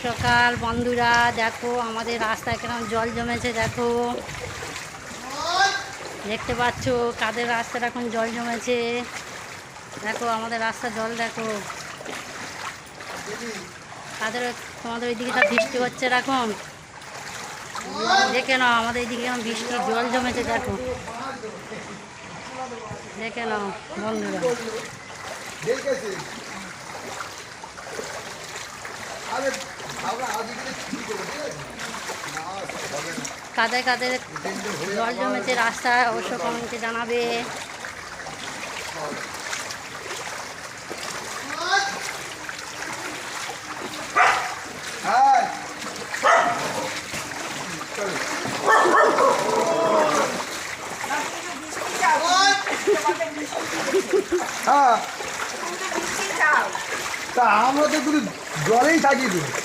সকাল বন্ধুরা, দেখো আমাদের রাস্তায় কেমন জল জমেছে। দেখো, দেখতে পাচ্ছ কাদের রাস্তাটা এখন জল জমেছে। দেখো আমাদের রাস্তা জল, দেখো কাদের তোমাদের ওইদিকে সব বৃষ্টি হচ্ছে এরকম। দেখে নাও আমাদের এইদিকে কেমন বৃষ্টি জল জমেছে। দেখো, দেখে নাও বন্ধুরা। কাদের কাদের জল জমেছে রাস্তায় অবশ্য কমেন্টে জানাবে। তা আমরা তো শুধু জলেই থাকি তো।